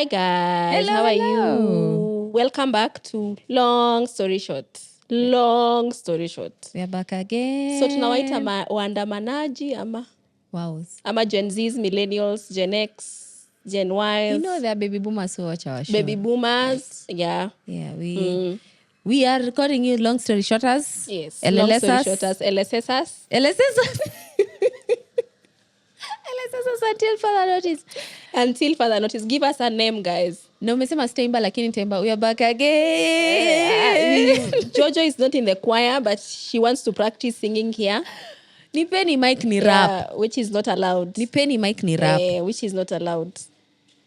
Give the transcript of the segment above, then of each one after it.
Hi guys, Hello, how are hello. you? Welcome back to Long Story Short. Long Story Short. We are back again. So tunawaita waandamanaji ama Gen Zs, Millennials, Gen X, Gen Ys. You know, there are baby boomers who watch our show. Baby boomers, right? Yeah. Yeah, we are recording you Long Story Shorters. Yes. LLSers. Long Story Shorters, LSSers. LSSers. LSSers until further notice. Until further notice. Give us a name, guys. No, umesema sitaimba lakini nitaimba. We are back again. Jojo is not in the choir, but she wants to practice singing here. Nipeni mic ni rap. Yeah, which is not allowed. Nipeni mic ni rap. Which is not allowed.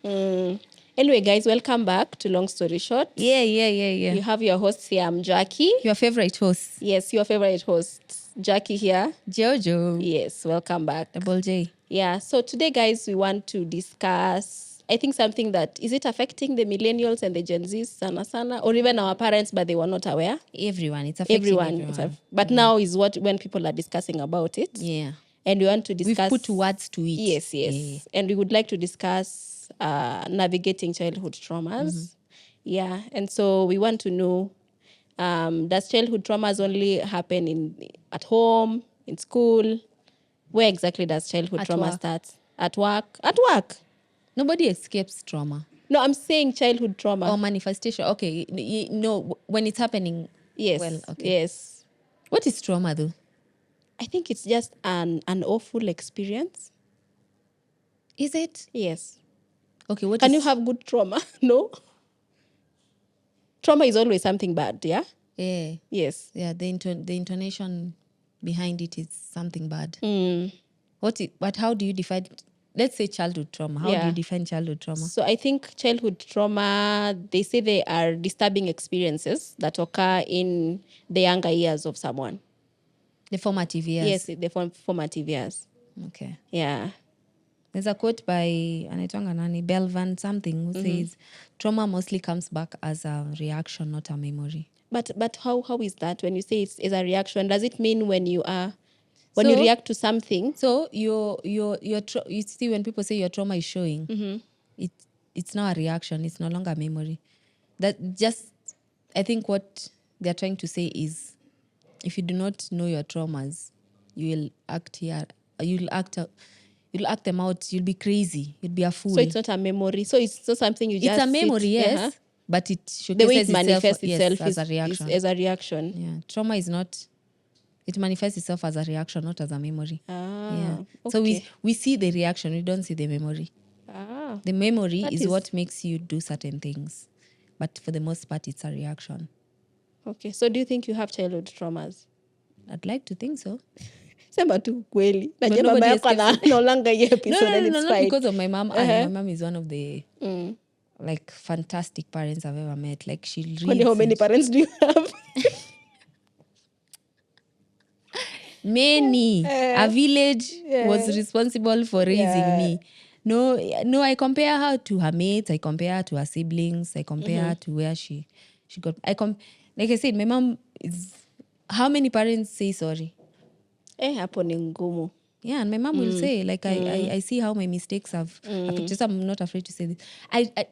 Anyway, guys, welcome back to Long Story Short. Yeah. You have your hosts here. I'm Jackie. Your favorite host. Yes, your favorite host. Jackie here. Jojo. Yes, welcome back. Double J. Yeah, so today, guys, we want to discuss, I think, something that, is it affecting the millennials and the Gen Zs, sana, or even our parents, but they were not aware? Everyone. It's affecting everyone. But now is when people are discussing about it. Yeah. And we want to discuss... We've put words to it. Yes. Yeah. And we would like to discuss navigating childhood traumas. Mm-hmm. Yeah. And so we want to know, does childhood traumas only happen at home, in school? Where exactly does childhood trauma start? At work? At work. Nobody escapes trauma. No, I'm saying childhood trauma. Or manifestation. Okay. No, when it's happening. Yes. Well, okay. Yes. What is trauma though? I think it's just an awful experience. Is it? Yes. Okay, Can you have good trauma? No? Trauma is always something bad, yeah? Yeah. Yes. Yeah, the intonation behind it is something bad. But how do you define, let's say childhood trauma. How do you define childhood trauma? So I think childhood trauma, they say they are disturbing experiences that occur in the younger years of someone. The formative years. Yes, the formative years. Okay. Yeah. There's a quote by anaitwanga nani, Belvan something, who says trauma mostly comes back as a reaction, not a memory. But how is that when you say it's a reaction? Does it mean when you react to something? So you see when people say your trauma is showing, it's not a reaction. It's no longer a memory. That just, I think what they're trying to say is, if you do not know your traumas, you will act them out. You'll be crazy. You'll be a fool. So it's not a memory. So it's not something you just. It's a memory, yes. But it showcases the way it manifests itself as a reaction. As a reaction. Yeah, trauma is not. It manifests itself as a reaction, not as a memory. Yeah. Okay. So we see the reaction. We don't see the memory. The memory is what makes you do certain things, but for the most part, it's a reaction. Okay. So do you think you have childhood traumas? I'd like to think so. Sema tu kweli. Najua mama yako anaolanga hii episode. No, not because of my mom. My mom is one of the like fantastic parents I've ever met. Like she reads. How many parents do you have? Many. A village was responsible for raising me. No, I compare her to her mates. I compare her to her siblings. I compare her to where she got. Like I said, my mom is. How many parents say sorry? Hapo ni ngumu. Yeah, and my mom will say, like, I see how my mistakes have affected. I'm not afraid to say this.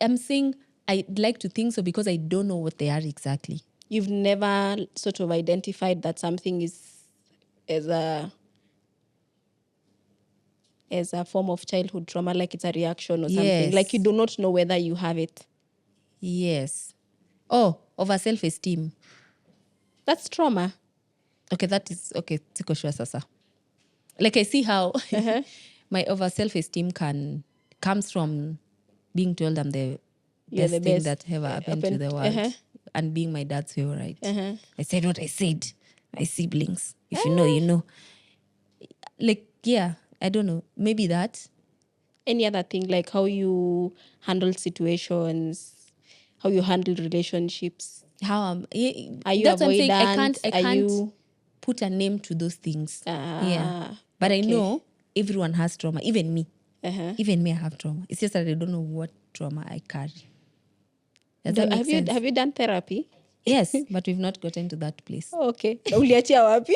I'm saying I'd like to think so because I don't know what they are exactly. You've never sort of identified that something is as a form of childhood trauma, like it's a reaction or something. Yes. Like you do not know whether you have it. Yes. Oh, over self-esteem. That's trauma. Okay, that is okay. Siko sure sasa. Like I see how my over self-esteem comes from being told I'm the best thing that ever happened to the world and being my dad's favorite. I said what I said. My siblings, if you know, you know. Like, yeah, I don't know. Maybe that. Any other thing, like how you handle situations, how you handle relationships. Are you that's avoidant? I can't put a name to those things. But I know everyone has trauma, even me. Even me, I have trauma. It's just that I don't know what trauma I carry. Does that make sense? Have you done therapy? Yes, but we've not gotten to that place. Okay. Uliachia wapi?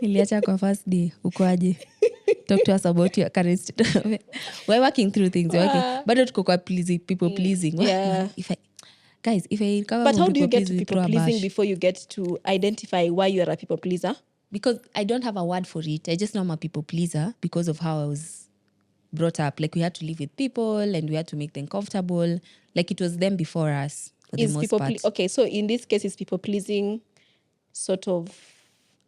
Niliacha kwa first day. Uko aje? Talk to us about your current state. We're working through things. But not cocoa pleasing, people pleasing. Yeah. If I recover But from how do you people get to pleasing, people throw a pleasing bash. before you get to identify why you are a people pleaser? Because I don't have a word for it. I just know I'm a people pleaser because of how I was brought up. Like we had to live with people and we had to make them comfortable. Like it was them before us for the most part. Okay, so in this case, is people pleasing sort of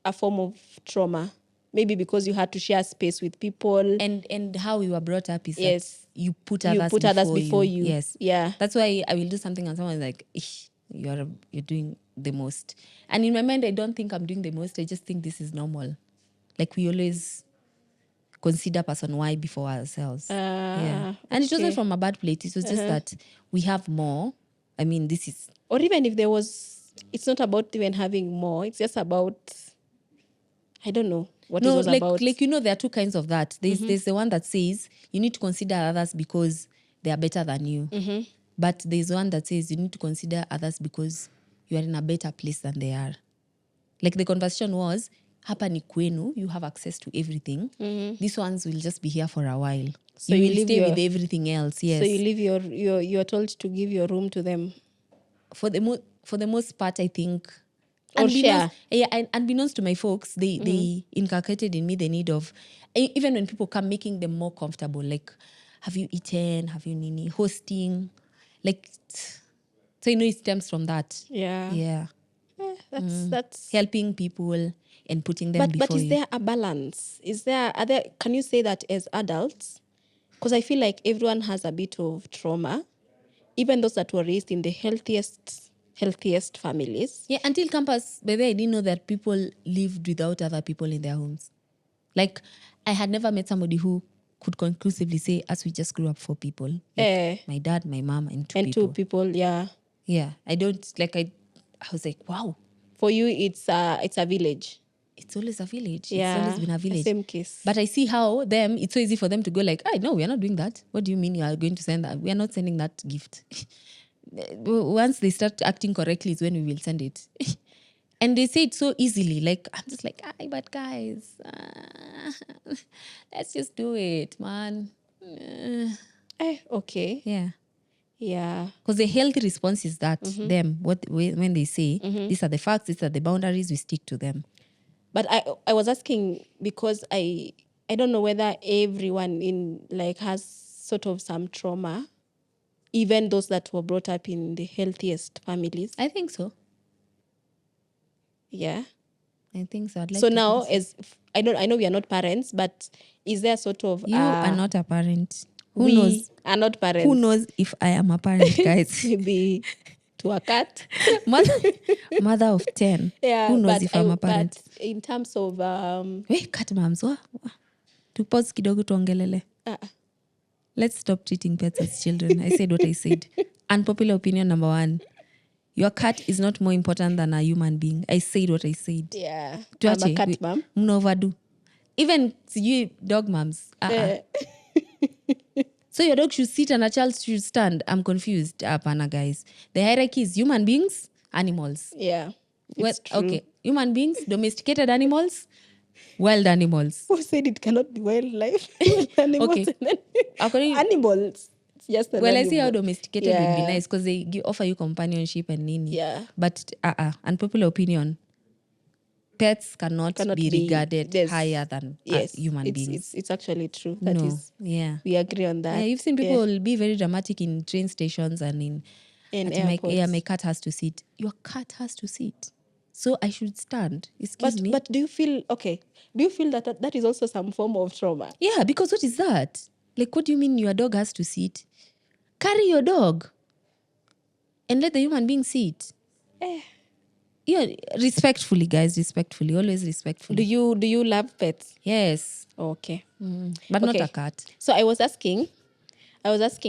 a form of trauma? Maybe because you had to share space with people. And how we were brought up is Yes. that you put You others put others before you. Yes. Yeah. That's why I will do something and someone's like, you're doing the most. And in my mind, I don't think I'm doing the most. I just think this is normal. Like we always consider person Y before ourselves. Yeah. And it wasn't from a bad place. It was just that we have more. I mean, this is... Or even if there was... It's not about even having more. It's just about... I don't know what it was about. Like, there are two kinds of that. There's the one that says you need to consider others because they are better than you. Mm-hmm. But there's one that says you need to consider others because you are in a better place than they are. Like the conversation was, hapa ni kwenu, you have access to everything. Mm-hmm. These ones will just be here for a while. So you will stay with everything else, yes. So you leave you're told to give your room to them. For the most part, I think... Or share. Yeah, and unbeknownst to my folks, they inculcated in me the need of, even when people come, making them more comfortable. Like, have you eaten? Have you nini? Hosting. Like, so it stems from that. Yeah. Yeah. That's helping people and putting them before you. But is there a balance? Can you say that as adults? Because I feel like everyone has a bit of trauma, even those that were raised in the healthiest families. Yeah, until campus, baby, I didn't know that people lived without other people in their homes. Like, I had never met somebody who could conclusively say, as we just grew up 4 people. Like, my dad, my mom, and 2 people. 2 people, yeah. Yeah, I was like, wow. For you, it's a village. It's always a village. Yeah, it's always been a village. Same case. But I see how it's so easy for them to go like, no, we are not doing that. What do you mean you are going to send that? We are not sending that gift. Once they start acting correctly is when we will send it. And they say it so easily. Like, I'm just like, but guys, let's just do it, man. Okay. Yeah. Yeah. Because the healthy response is that when they say, these are the facts, these are the boundaries, we stick to them. But I was asking because I don't know whether everyone has sort of some trauma, even those that were brought up in the healthiest families. I think so. Yeah. I think so. So now, I know we are not parents, but is there sort of... You are not a parent. Who knows? Are not parents. Who knows if I am a parent, guys? Maybe to a cat. Mother of 10. Yeah, who knows if I'm a parent? But in terms of... cat moms. Tupause kidogo tuongelele. Let's stop treating pets as children. I said what I said. Unpopular opinion number 1. Your cat is not more important than a human being. I said what I said. Yeah. I'm a cat mom. Mna overdo. Even you dog moms. So your dog should sit and a child should stand. I'm confused. Apana, guys. The hierarchy is human beings, animals. Yeah. It's true. Okay. Human beings, domesticated animals, wild animals. Who said it cannot be wildlife? Animals. Okay. Animals. It's just an well, animal. I see how domesticated would be nice because they offer you companionship and nini. Yeah. But unpopular opinion, pets cannot be regarded higher than human beings. It's actually true. That is. Yeah. We agree on that. Yeah, you've seen people be very dramatic in train stations and in airports. My cat has to sit. Your cat has to sit. So I should stand. Excuse me. But do you feel that is also some form of trauma? Yeah, because what is that? Like, what do you mean your dog has to sit? Carry your dog and let the human being sit. Yeah, respectfully, guys, respectfully, always respectfully. Do you love pets? Yes. Okay. But not a cat. So I was asking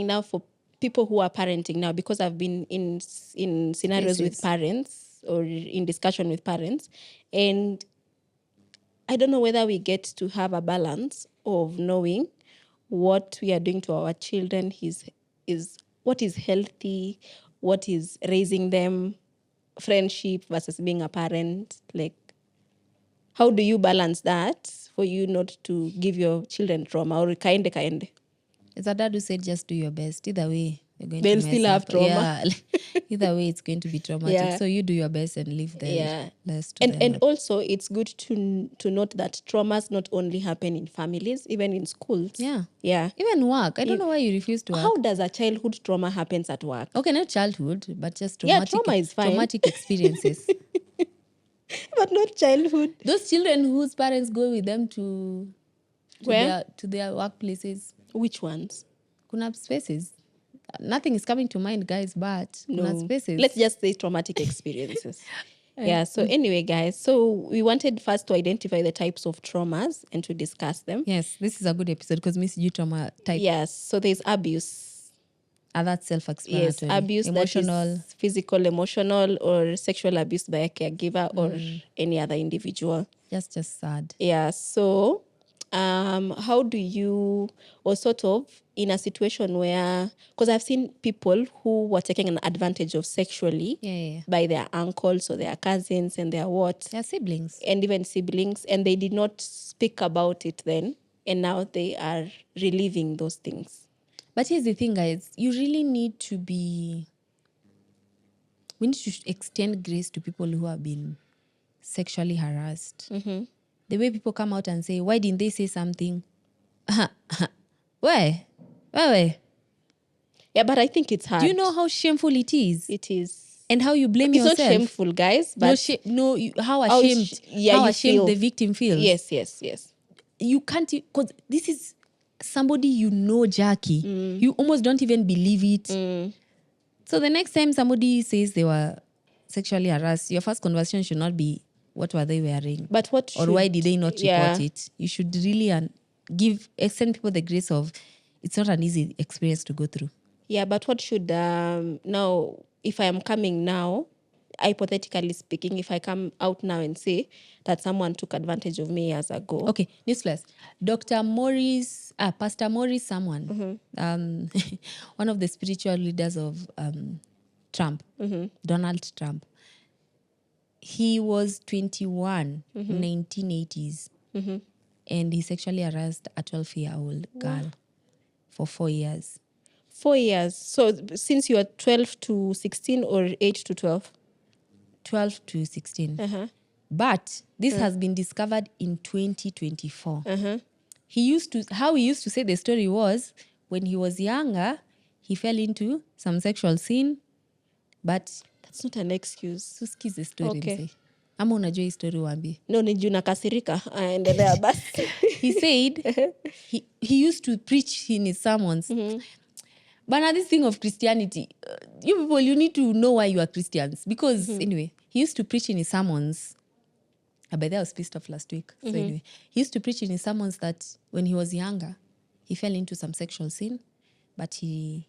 now for people who are parenting now, because I've been in scenarios with parents or in discussion with parents, and I don't know whether we get to have a balance of knowing what we are doing to our children is what is healthy, what is raising them, friendship versus being a parent. Like, how do you balance that for you not to give your children trauma or kaende? It's a dad who said just do your best. Either way, you're going They'll to mess still up. have trauma. Yeah. Either way, it's going to be traumatic. Yeah. So you do your best and leave the Yeah. rest to them. And also, it's good to note that traumas not only happen in families, even in schools. Yeah. Yeah. Even work. I don't know why you refuse to work. How does a childhood trauma happens at work? Okay, not childhood, but just Yeah, traumatic, trauma is fine. traumatic experiences. But not childhood. Those children whose parents go with them to Where? their workplaces. Which ones? Kuna spaces. Nothing is coming to mind, guys, but kuna spaces. Let's just say traumatic experiences. Yeah, so anyway, guys, so we wanted first to identify the types of traumas and to discuss them. Yes, this is a good episode because Miss you trauma type. Yes, so there's abuse. That's self-explanatory. Yes, abuse, emotional. that is physical, emotional, or sexual abuse by a caregiver or any other individual. Just sad. Yeah, so how do you, or sort of in a situation where, because I've seen people who were taken an advantage of sexually by their uncles or their cousins and their what? Their siblings. And even siblings, and they did not speak about it then, and now they are reliving those things. But here's the thing, guys. You really need to we need to extend grace to people who have been sexually harassed. Mm-hmm. The way people come out and say, why didn't they say something? Why? Yeah, but I think it's hard. Do you know how shameful it is? It is. And how you blame it's yourself? It's not shameful, guys. But how ashamed, how ashamed the victim feels. Yes. You can't, because this is somebody you know, Jackie. You almost don't even believe it. So the next time somebody says they were sexually harassed, your first conversation should not be, what were they wearing? But why did they not report it? You should really extend people the grace of, it's not an easy experience to go through. Yeah, but what should, now, if I am coming now, hypothetically speaking, if I come out now and say that someone took advantage of me years ago. Okay, newsflash. Pastor Morris, someone, one of the spiritual leaders of Trump, Donald Trump. He was 21, 1980s, and he sexually harassed a 12-year-old girl for 4 years. 4 years. So since you are 12 to 16 or 8 to 12? 12 to 16. But this has been discovered in 2024. How he used to say the story was, when he was younger, he fell into some sexual sin, but that's not an excuse. Suski's the story. Okay. Ama unajua hii story wambi. No, ni juu nakasirika. Endelea basi. He said he used to preach in his sermons. But now this thing of Christianity, you people, you need to know why you are Christians. Because anyway, he used to preach in his sermons. By the way, I was pissed off last week. So anyway, he used to preach in his sermons that when he was younger, he fell into some sexual sin, but he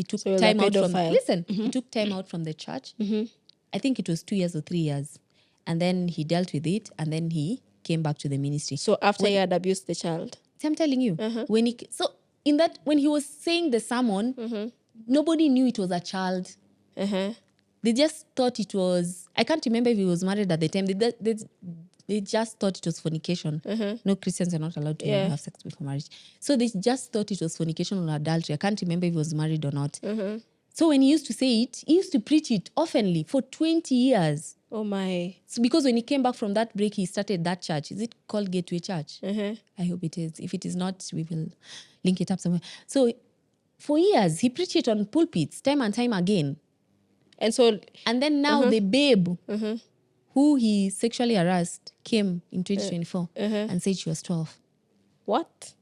took time out from... Listen, he took time out from the church. I think it was 2 years or 3 years. And then he dealt with it, and then he came back to the ministry. So after he had abused the child? See, I'm telling you. When he was saying the sermon, nobody knew it was a child. They just thought it was... I can't remember if he was married at the time. They just thought it was fornication. No, Christians are not allowed to have sex before marriage. So they just thought it was fornication or adultery. I can't remember if he was married or not. So when he used to say it, he used to preach it oftenly for 20 years. Oh my. So because when he came back from that break, he started that church. Is it called Gateway Church? I hope it is. If it is not, we will link it up somewhere. So for years, he preached it on pulpits, time and time again. And then now the babe who he sexually harassed came in 2024 and said she was 12. What?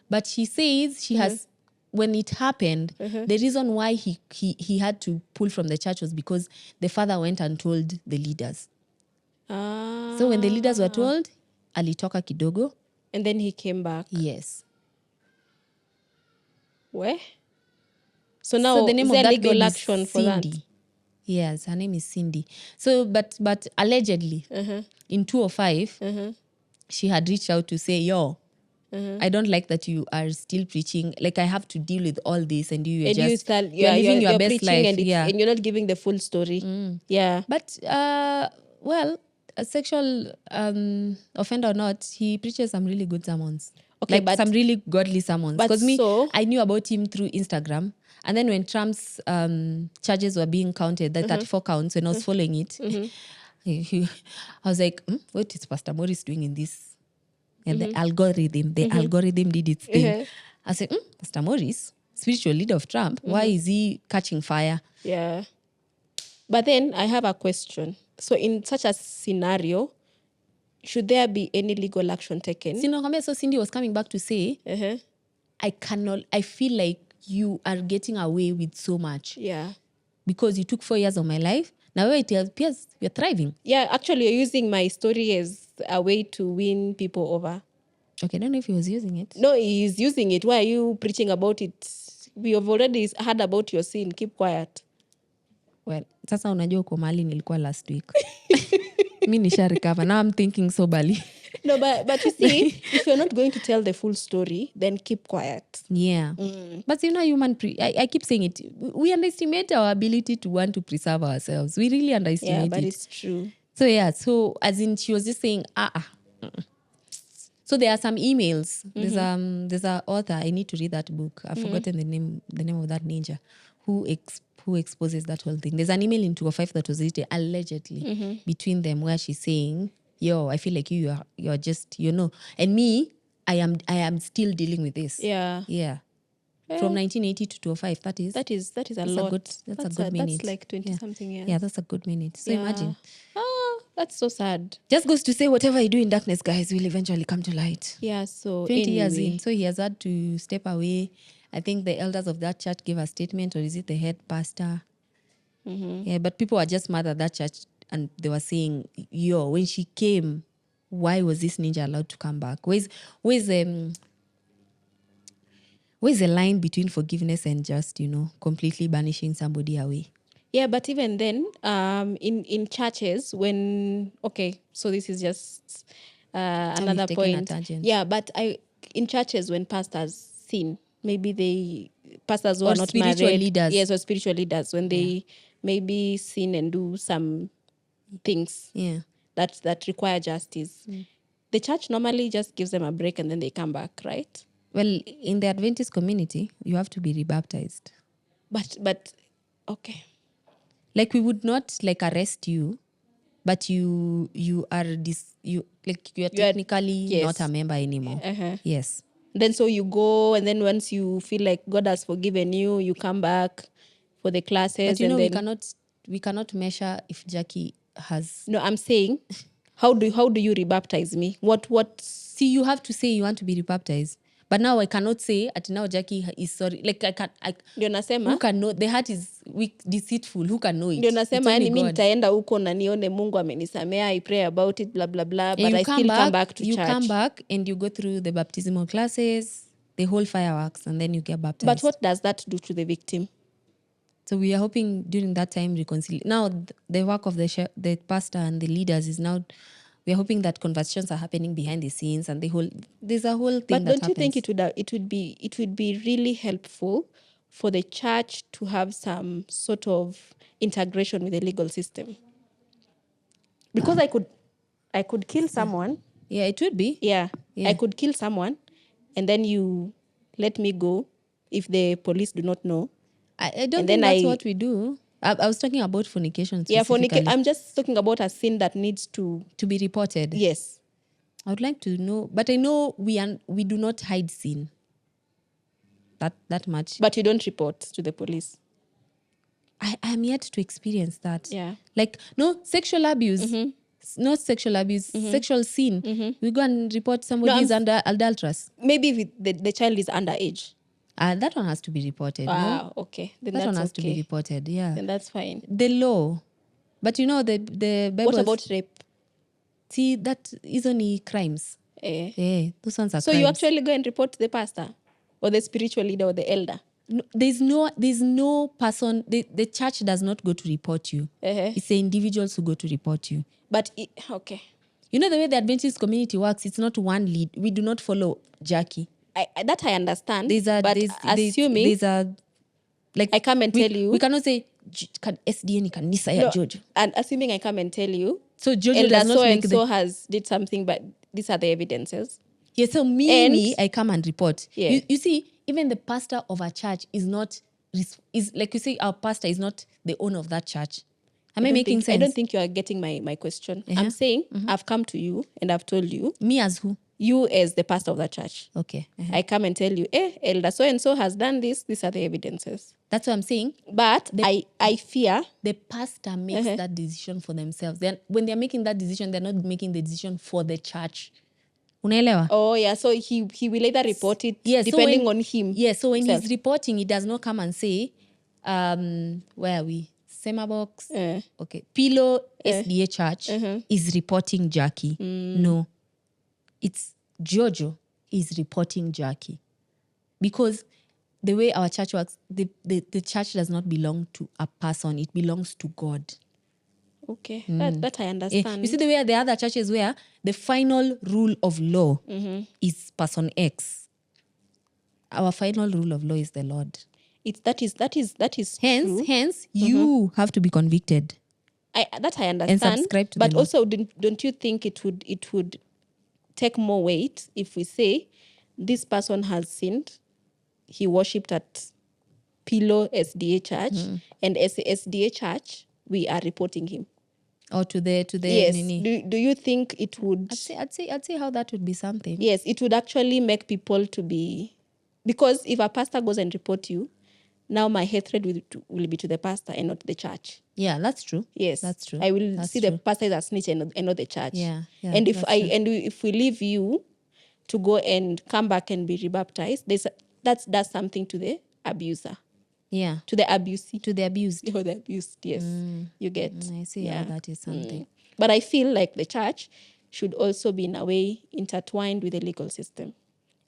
But she says she has... When it happened, the reason why he had to pull from the church was because the father went and told the leaders. So when the leaders were told, alitoka kidogo. And then he came back. Yes. Where? So now the name is there of that legal baby action for Cindy. that? Yes, her name is Cindy. So, but allegedly, in 2005, she had reached out to say, yo, I don't like that you are still preaching. Like, I have to deal with all this, and you're living your best life. And you're not giving the full story. Yeah. But, well, a sexual offender or not, he preaches some really good sermons. Okay, like but some really godly sermons. but Because me, so- I knew about him through Instagram. And then when Trump's charges were being counted, the 34 counts, when I was following it, I was like, what is Pastor Morris doing in this? And the algorithm did its thing. I was like, Pastor Morris, spiritual leader of Trump, why is he catching fire? Yeah. But then I have a question. So in such a scenario, should there be any legal action taken? So Cindy was coming back to say, I feel like you are getting away with so much. Yeah. Because you took 4 years of my life. Now it appears you're thriving. Yeah, actually you're using my story as a way to win people over. Okay, I don't know if he was using it. No, he's using it. Why are you preaching about it? We have already heard about your sin. Keep quiet. Well, sasa unajua uko mahali nilikuwa last week. Mi nisha recover. Now I'm thinking soberly. No, but you see, if you're not going to tell the full story, then keep quiet. Yeah. But you know, I keep saying it. We underestimate our ability to want to preserve ourselves. We really underestimate Yeah, but it. it's true. So yeah, so as in she was just saying, So there are some emails. There's a author. I need to read that book. I've forgotten the name of that ninja who exposes that whole thing. There's an email in 205 that was written allegedly between them where she's saying, "Yo, I feel like you're just, and me, I am still dealing with this." Yeah. Yeah. From 1980 to 205, that is a lot. That's a good minute. That's like 20 something years. Yeah, that's a good minute. So imagine. Oh, that's so sad. Just goes to say whatever you do in darkness, guys, will eventually come to light. Yeah, so 20 years anyway. in. So he has had to step away. I think the elders of that church gave a statement, or is it the head pastor? Yeah, but people were just mad at that church and they were saying, yo, when she came, why was this ninja allowed to come back? Where's the line between forgiveness and just, completely banishing somebody away? Yeah, but even then, in churches, so this is just another point. Yeah, but in churches when pastors sin, maybe pastors who are not married, leaders. yes, or spiritual leaders, when they maybe sin and do some things that require justice, the church normally just gives them a break and then they come back, right? Well, in the Adventist community, you have to be rebaptized. But okay. Like we would not arrest you, but you are technically not a member anymore. Yes. Then so you go, and then once you feel like God has forgiven you, you come back for the classes. But we cannot measure if Jackie has. No, I'm saying, how do you rebaptize me? What? See, you have to say you want to be rebaptized. But now I cannot say at now Jackie is sorry. Like I can't. Ndio nasema. Who can know? The heart is weak, deceitful. Who can know it? Ndio nasema yani mimi nitaenda huko na nione Mungu amenisamea. I pray about it, blah blah blah. But I still come back to church. You come back and you go through the baptismal classes, the whole fireworks, and then you get baptized. But what does that do to the victim? So we are hoping during that time reconciliation. Now the work of the pastor and the leaders is now. We are hoping that conversations are happening behind the scenes, and there's a whole thing. But don't you think it would be really helpful for the church to have some sort of integration with the legal system? Because I could kill someone. Yeah, it would be. Yeah, I could kill someone, and then you let me go if the police do not know. I don't think that's what we do. I was talking about fornication specifically. Yeah, I'm just talking about a sin that needs to be reported. Yes. I would like to know, but I know we do not hide sin. That much. But you don't report to the police. I am yet to experience that. Yeah. Like, no sexual abuse. Not sexual abuse, sexual sin. We go and report somebody is under adulterous. Maybe if the child is underage. That one has to be reported. Okay. Then that one has to be reported, yeah. Then that's fine. The law. But the Bible. What about rape? See, that is only crimes. Those ones are so crimes. You actually go and report to the pastor or the spiritual leader or the elder? No, there's no person, the church does not go to report you. It's the individuals who go to report you. But, okay. You know the way the Adventist community works, it's not one lead. We do not follow Jackie. That I understand. Assuming like I come and tell you. We cannot say SDA ni kanisa ya Jojo. And assuming I come and tell you, So Jojo Elder does not so make and the... so has did something, but these are the evidences. Yeah, so me, I come and report. Yeah. You see, even the pastor of a church is not, is like you say, our pastor is not the owner of that church. Am I making sense? I don't think you are getting my question. I'm saying I've come to you and I've told you. Me as who? You as the pastor of that church. Okay. I come and tell you, Elder so and so has done this. These are the evidences. That's what I'm saying. But I fear the pastor makes that decision for themselves. Then when they're making that decision, they're not making the decision for the church. Unaelewa? Oh yeah, so he will either report it depending on him. Yeah, so when he's reporting, he does not come and say, where are we? Sema box. Okay. Pillow SDA Church is reporting Jackie. No. It's Jojo is reporting Jackie. Because the way our church works, the church does not belong to a person. It belongs to God. Okay, that I understand. You see the way the other churches where the final rule of law is person X. Our final rule of law is the Lord. That is true. Hence, you have to be convicted. I understand. And subscribe to but the law. also, don't you think it would take more weight if we say this person has sinned, he worshipped at Pillow SDA Church, and as a SDA Church, we are reporting him. Or to the yes. Nini. Do you think it would? I'd say how that would be something. Yes, it would actually make people to be, because if a pastor goes and report you, now my hatred will be to the pastor and not the church. Yeah, that's true. Yes, that's true. I will see the pastor as a snitch and not the church. Yeah, and if we leave you to go and come back and be rebaptized, that's something to the abuser. Yeah. To the abusee. To the abused. Or the abused, yes. You get. I see how that is something. But I feel like the church should also be in a way intertwined with the legal system.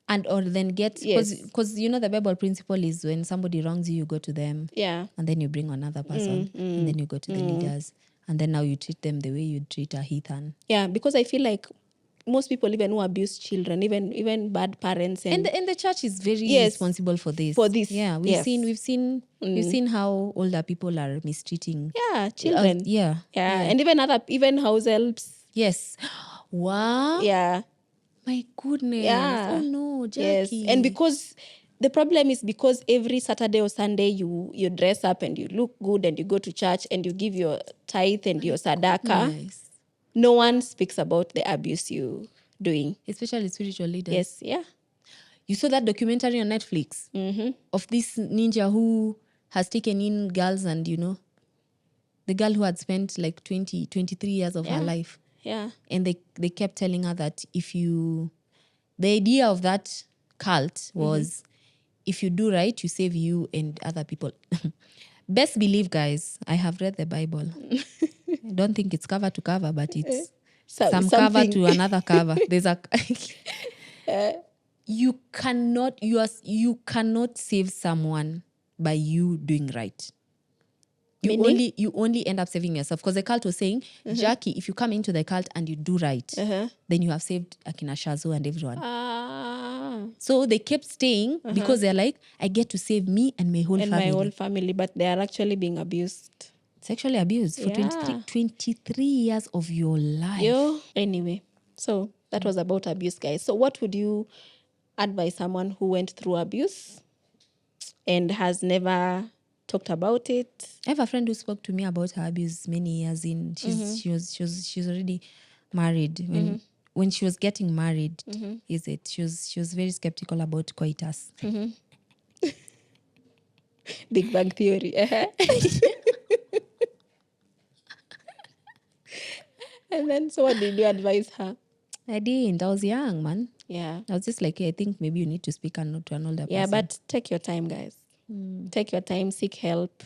And or then get, because you know the Bible principle is when somebody wrongs you, you go to them. Yeah. And then you bring another person. And then you go to the leaders. And then now you treat them the way you treat a heathen. Yeah, because I feel like most people even who abuse children, even bad parents, and the church is very responsible for this. Yeah, we've seen how older people are mistreating. Yeah, children. And even house helps. Yes. Wow. Yeah. My goodness. Yeah. Oh no, Jackie. Yes. And because the problem is because every Saturday or Sunday you dress up and you look good and you go to church and you give your tithe and your sadaka. Nice. No one speaks about the abuse you doing. Especially spiritual leaders. Yes, yeah. You saw that documentary on Netflix of this ninja who has taken in girls and, the girl who had spent like 23 years of her life. Yeah. And they kept telling her that the idea of that cult was if you do right, you save you and other people. Best believe, guys, I have read the Bible. I don't think it's cover to cover, but it's some cover to another cover. There's a you cannot save someone by you doing right. You only end up saving yourself, because the cult was saying, Jackie, if you come into the cult and you do right, then you have saved Akina Shazo and everyone. So they kept staying because they're like, I get to save me and my whole family. But they are actually being abused. Sexually abused for 23 years of your life. Anyway, so that was about abuse, guys. So what would you advise someone who went through abuse and has never talked about it? I have a friend who spoke to me about her abuse many years in. She was already married when she was getting married. She was very skeptical about coitus. Big Bang Theory. And then, so what did you advise her? I didn't. I was young, man. Yeah. I was just like, I think maybe you need to speak to an older person. Yeah, but take your time, guys. Take your time, seek help.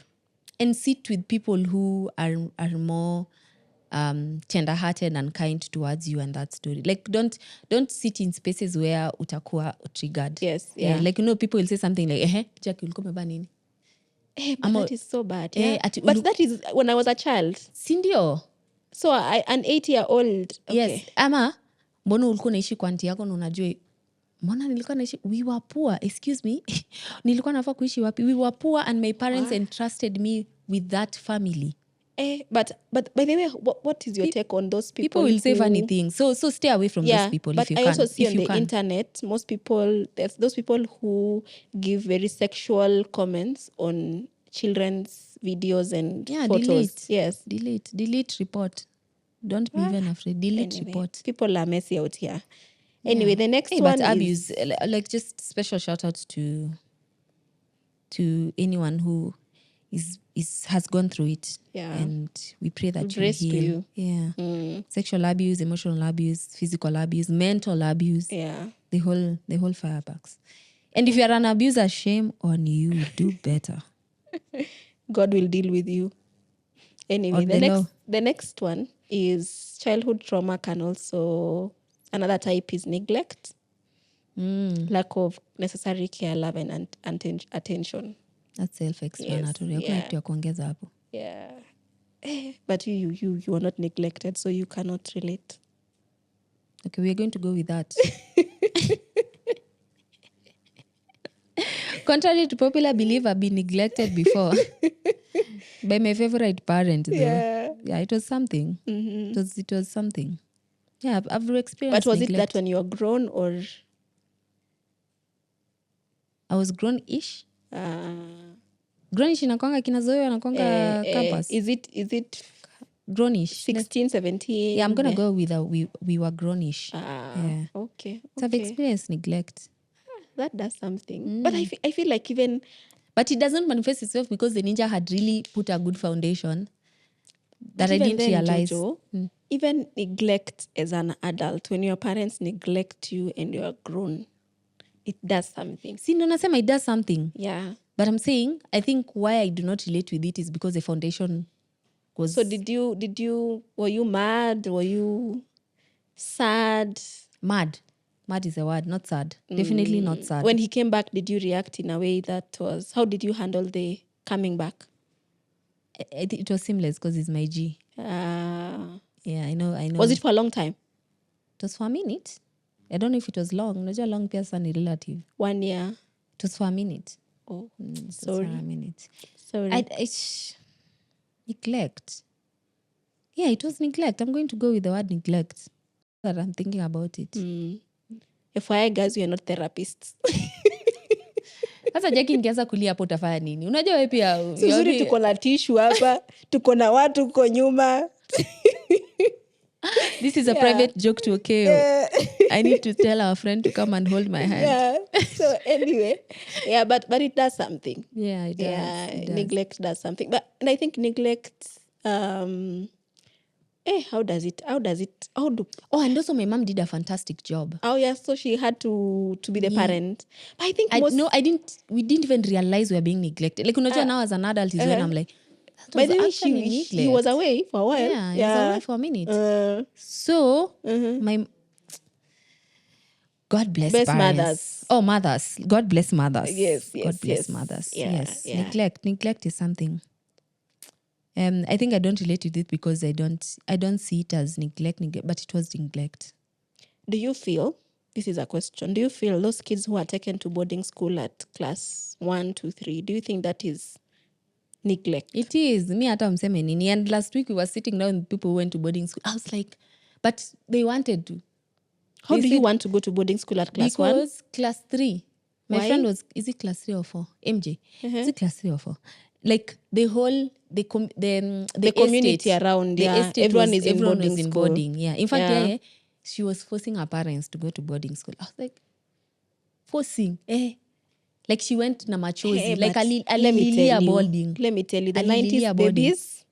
And sit with people who are more tender-hearted and kind towards you and that story. Like, don't sit in spaces where utakuwa triggered. Yes, yeah. Like, people will say something like, Jackie, ulikuwa umevaa nini? But that is so bad. Yeah. But that is when I was a child. Sindio? So an 8-year-old. Okay. Yes. Ama, mbona ulikuwa naishi kwa auntie yako na unajua, mbona nilikuwa naishi, we were poor, excuse me. Nilikuwa nafaa kuishi wapi? We were poor and my parents entrusted me with that family. But by the way, what is your take on those people? People will say funny things. So stay away from those people but if you I can. also see if on you the can. internet, most people, there's those people who give very sexual comments on children's videos and photos. Delete. Yes. Delete report. Don't be even afraid. Delete report. People are messy out here. Anyway, the next but one abuse, is like just special shout out to anyone who has gone through it. And we pray that you heal. Sexual abuse, emotional abuse, physical abuse, mental abuse. The whole fireworks. And if you're an abuser, shame on you. Do better. God will deal with you. Anyway, the next one is childhood trauma can also, another type is neglect. Lack of necessary care, love and attention. That's self-explanatory. Hakuna kitu ya kuongeza hapo. But you are not neglected, so you cannot relate. Okay, we are going to go with that. Contrary to popular belief, I've been neglected before by my favorite parent, though. Yeah, it was something. It was something. Yeah, I've experienced. But was neglect. it that when you were grown, or I was grown-ish? Grown-ish inakwanga kinazoewa inakwanga campus. Is it grown-ish? 16, 17? Yeah, I'm gonna go with we were grown-ish. Okay. So I've experienced neglect. That does something. But I feel like even... But it doesn't manifest itself because the ninja had really put a good foundation that I didn't realize. Jojo, even neglect as an adult, when your parents neglect you and you're grown, it does something. See, no, nasema it does something. Yeah. But I'm saying, I think why I do not relate with it is because the foundation was... So were you mad? Were you sad? Mad. Mad is a word, not sad. Definitely not sad. When he came back, did you react in a way that was... How did you handle the coming back? It was seamless because he's my G. Yeah, I know. Was it for a long time? It was for a minute. I don't know if it was long. Unajua long pia sana ni relative. 1 year? It was for a minute. Oh, sorry. For a minute. Sorry. Neglect. Yeah, it was neglect. I'm going to go with the word neglect. That I'm thinking about it. FYI guys, we are not therapists. Sasa Jackie nikianza kulia hapo utafanya nini? Unajua wewe pia sisi tuko na tissue hapa, tuko na watu huko nyuma. This is a private joke to Okeo. I need to tell our friend to come and hold my hand. So anyway, but it does something. Yeah, it does. It does. Neglect does something. And I think neglect how does it and also my mom did a fantastic job. So she had to be the parent. But I think we didn't even realize we were being neglected. Like unajua now as an adult is when I'm like, by the way, he was away for a while. Yeah, he was away for a minute. So my God bless best parents. mothers. Oh, mothers. God bless mothers. Yes. God bless mothers. Yes. Yeah. Neglect is something. I think I don't relate with it because I don't see it as neglect, but it was neglect. Do you feel, this is a question, do you feel those kids who are taken to boarding school at class 1, 2, 3, do you think that is neglect? It is. Me hata mseme nini. And last week we were sitting down with people who went to boarding school. I was like, but they wanted to. How do you want to go to boarding school at class 1? Because class 3. My friend was, is it class 3 or 4? MJ. Is it class 3 or 4? Like the whole, the community estate, around, everyone is in boarding. Yeah. In fact, she was forcing her parents to go to boarding school. I was like, forcing, like she went na machozi, like alilia boarding. Let me tell you, the 90s babies,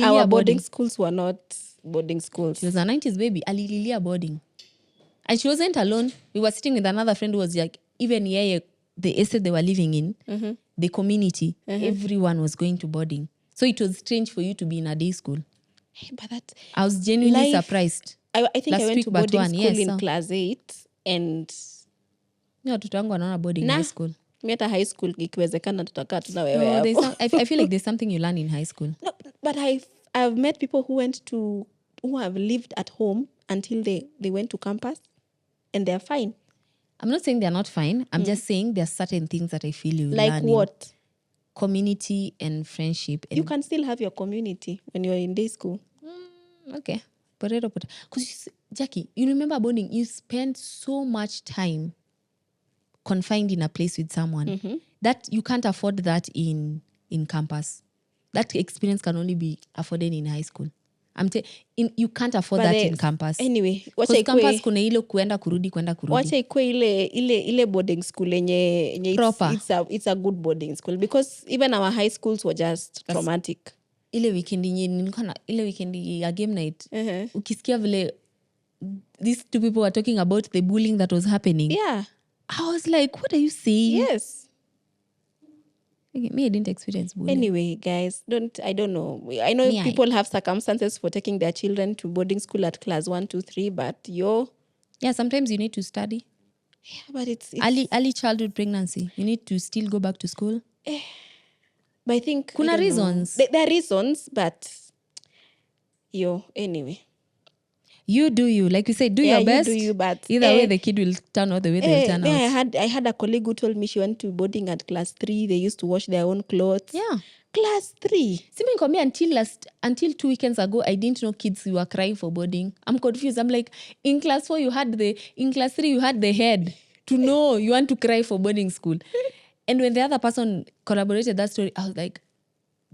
our boarding schools were not boarding schools. She was a 90s baby, alilia boarding. And she wasn't alone. We were sitting with another friend who was like, even the estate they were living in, the community, everyone was going to boarding. So it was strange for you to be in a day school. But I was genuinely surprised. I think I went to boarding school in class 8 and... watoto wangu wanaona boarding high school. Hata high school ikiwezekana tutakaa tuna wewe hapo. I feel like there's something you learn in high school. No, but I've met people who have lived at home until they went to campus and they're fine. I'm not saying they're not fine. I'm just saying there are certain things that I feel you learn. Like what? community and friendship. And you can still have your community when you're in day school. Okay. Because Jackie, you remember bonding, you spend so much time confined in a place with someone that you can't afford that in campus. That experience can only be afforded in high school. You can't afford that in campus. Anyway, because campus kuna ile kwenda kurudi. Wacha ikwe ile boarding school yenye it's a good boarding school, because even our high schools were just traumatic. Ile weekend ya game night, ukisikia vile these two people were talking about the bullying that was happening. Yeah. I was like, what are you saying? Yes. Me, I didn't experience bullying. Anyway, guys, I don't know. I know people have circumstances for taking their children to boarding school at class 1, 2, 3, but yeah, sometimes you need to study. Yeah, but it's early childhood pregnancy. You need to still go back to school. But I think kuna reasons. There are reasons, but anyway. You do you. Like you said, do your best. You do you, but either way the kid will turn out the way they will turn out. I had a colleague who told me she went to boarding at class 3. They used to wash their own clothes. Yeah. Class 3. Until 2 weekends ago, I didn't know kids who were crying for boarding. I'm confused. I'm like, in class 4 in class 3 you had the head to know you want to cry for boarding school. And when the other person corroborated that story, I was like,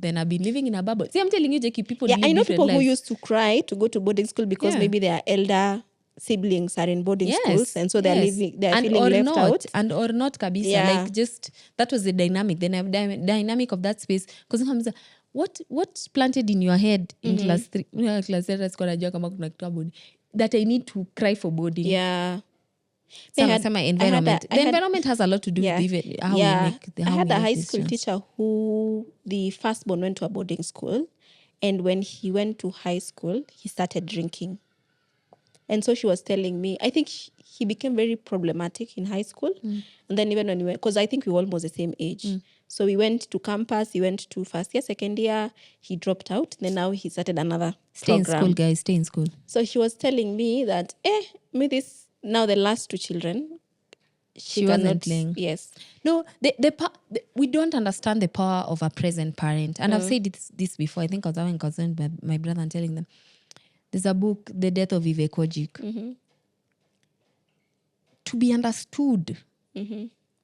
then I've been living in a bubble. See, I'm telling you, Jackie, people live I know different people lives. who used to cry to go to boarding school because maybe their elder siblings are in boarding schools, and so they're feeling left out. And or not kabisa. Yeah. Like just, that was the dynamic. The dynamic of that space. Because what planted in your head in class 3, class 3, that I need to cry for boarding. Yeah. Environment. The environment has a lot to do with how we make I had a high school teacher who the firstborn went to a boarding school, and when he went to high school, he started drinking. And so she was telling me, I think he became very problematic in high school. And then even when we went, because I think we were almost the same age. So we went to campus, he went to first year, second year, he dropped out. Then now he started another program. Stay in school, guys, stay in school. So she was telling me that, now the last 2 children, she wasn't playing. Yes. No, we don't understand the power of a present parent. And I've said this before. I think I was having a concern with my brother and telling them. There's a book, The Death of Vivek Ojik. To be understood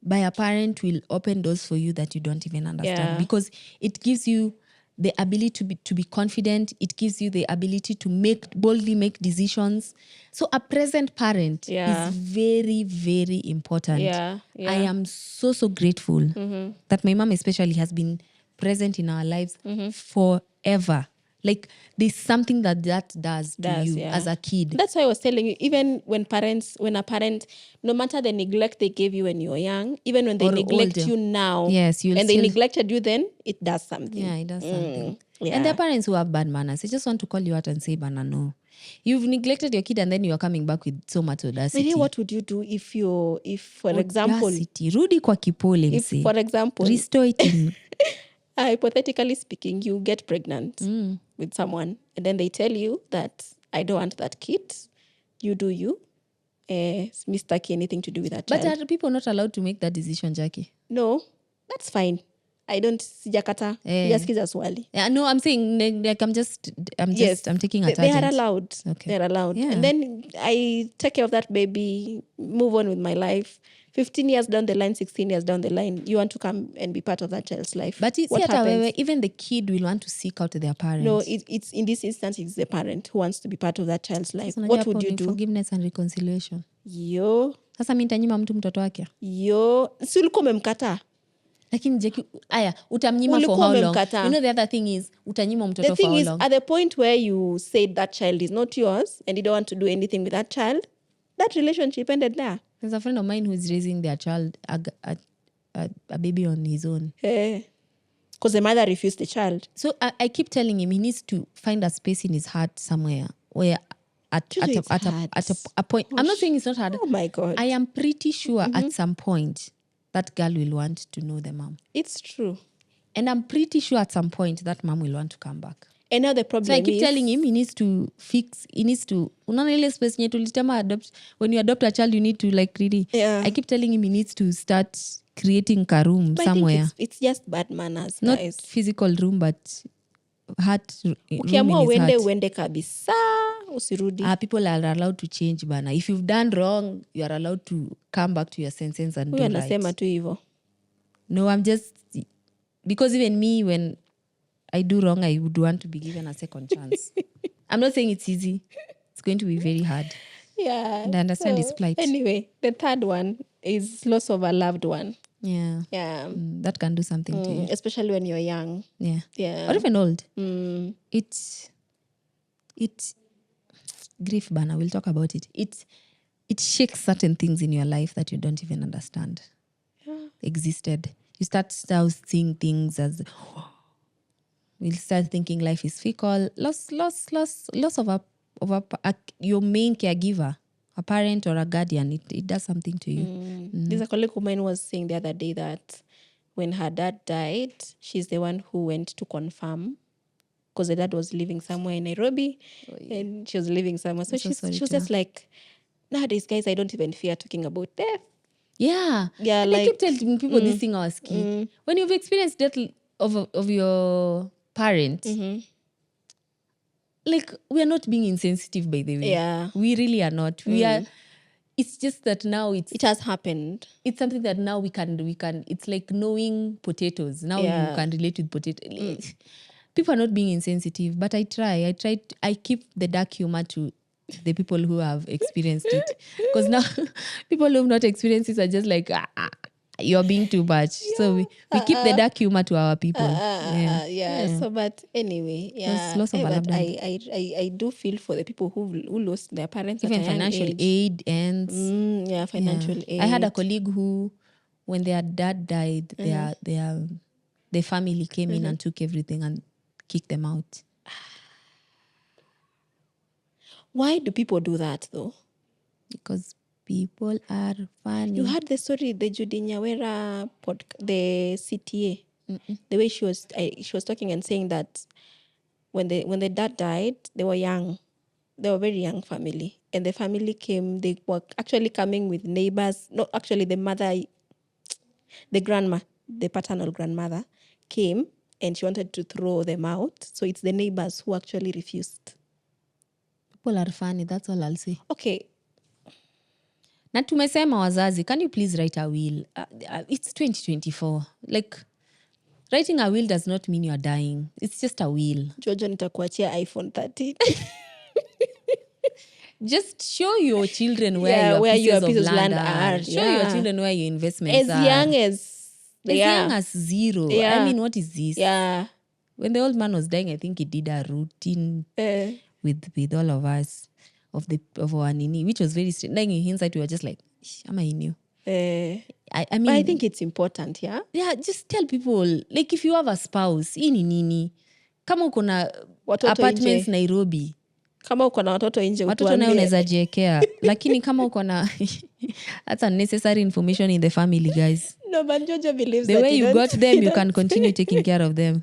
by a parent will open doors for you that you don't even understand. Because it gives you the ability to be confident. It gives you the ability to boldly make decisions. So a present parent is very, very important. Yeah. I am so grateful that my mom especially has been present in our lives forever. Like there's something that does to you as a kid. That's why I was telling you, even when a parent, no matter the neglect they gave you when you were young, even when they neglect you now, and they neglected you then, it does something. Yeah, it does something. Yeah. And there are parents who have bad manners. They just want to call you out and say, "Bana, no. You've neglected your kid and then you are coming back with so much audacity." Maybe what would you do if for example... Rudi kwa kipole if, mse. for example... Restore it in... hypothetically speaking, you get pregnant with someone and then they tell you that I don't want that kid. You do you. Mistake anything to do with that child. But are people not allowed to make that decision, Jackie? No, that's fine. I don't sijakata. Sijaskiza swali. Yeah, no, I'm saying like I'm taking a tangent. They are allowed. Okay. They're allowed. Yeah. And then I take care of that baby, move on with my life. 15 years down the line, 16 years down the line, you want to come and be part of that child's life. But it's what happens? Even the kid will want to seek out their parents. No, it's in this instance, it's the parent who wants to be part of that child's life. What would you do? Forgiveness and reconciliation. Sasa mimi nitanyima mtu mtoto wake. Si ulikuwa umemkataa. Lakini Jackie, utamnyima for how long? You know the other thing is, utanyima mtoto for how long? The thing is, at the point where you said that child is not yours and you don't want to do anything with that child, that relationship ended there. There's a friend of mine who's raising their child, a baby on his own. Because the mother refused the child. So I keep telling him he needs to find a space in his heart somewhere where at a point... I'm not saying it's not hard. Oh my God. I am pretty sure at some point that girl will want to know the mom. It's true. And I'm pretty sure at some point that mom will want to come back. And now the problem So I keep is, telling him he needs to unaona ile space nye tulitema when you adopt a child you need to like really. I keep telling him he needs to start creating a room but somewhere. I think it's just bad manners, not guys. physical room but heart room in Ukiamua his heart. uende kabisa usirudi. People are allowed to change bana. If you've done wrong you are allowed to come back to your senses and do right. Anasema tu hivyo. No, I'm just because even me when I do wrong I would want to be given a second chance. I'm not saying it's easy. It's going to be very hard. Yeah. And I understand his plight. Anyway, the third one is loss of a loved one. Yeah. Yeah. That can do something to you. Especially when you're young. Yeah. Yeah. Or even old. It's grief bana. We'll talk about it. It shakes certain things in your life that you don't even understand existed. You start seeing things as we'll start thinking life is fickle. Loss of your main caregiver, a parent or a guardian, it does something to you. There's a colleague of mine was saying the other day that when her dad died, she's the one who went to confirm because the dad was living somewhere in Nairobi and she was living somewhere. So she was just like, nowadays, guys, I don't even fear talking about death. Yeah. Yeah, like, I keep telling people this thing I was key. When you've experienced death of your parent, like we are not being insensitive by the way. Yeah. We really are not. We are. It's just that now it has happened. It's something that now we can. It's like knowing potatoes. Now you can relate with potatoes. People are not being insensitive, but I try. I keep the dark humor to the people who have experienced it, because now people who have not experienced it are just like you're being too much. So we keep the dark humor to our people. So but anyway, loss of a loved one. I do feel for the people who lost their parents. Even at a financial young age. aid ends. Financial aid. I had a colleague who, when their dad died, their family came in and took everything and kicked them out. Why do people do that though? Because people are funny. You heard the story, the Judy Nyawera the CTA. The way she was talking and saying that when the dad died, they were young. They were a very young family. And the family came, they were actually coming with neighbors. Not actually the mother, the grandma, the paternal grandmother came and she wanted to throw them out. So it's the neighbors who actually refused. People are funny, that's all I'll say. Okay. Na tumesema wazazi, can you please write a will? It's 2024. Like, writing a will does not mean you're dying. It's just a will. Jojo, nitakuachia iPhone 13. Just show your children where your pieces of land are. Show your children where your investments are. As young as zero. Yeah. I mean, what is this? Yeah. When the old man was dying, I think he did a routine with all of us of our nini, which was very strange. Like in hindsight, we were just like, am I new? I mean, but I think it's important, yeah? Yeah, just tell people, like if you have a spouse, hii ni nini? Kama uko na apartments Nairobi, kama uko na watoto nje watoto nayo unaweza jiekea. Lakini kama uko na that's unnecessary information in the family, guys. No, but Jojo believes the that way you got them, you can continue taking care of them.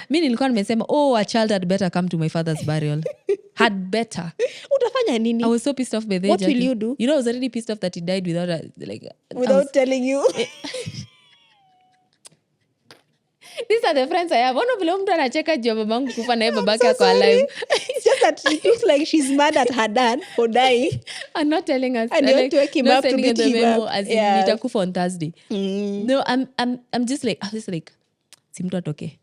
Mi nilikuwa nimesema, a child had better come to my father's burial. Had better. Utafanya nini? I was so pissed off by the What will you do? You know, I was already pissed off that he died without telling you. These are the friends I have. One of them mtu anacheka juu babangu kufa na babake ako alive. It's just that it looks like she's mad at her dad for dying. And not telling us. And you want to wake him up to beat him up. As in nitakufa on Thursday. No, I'm just like, si mtu atoke.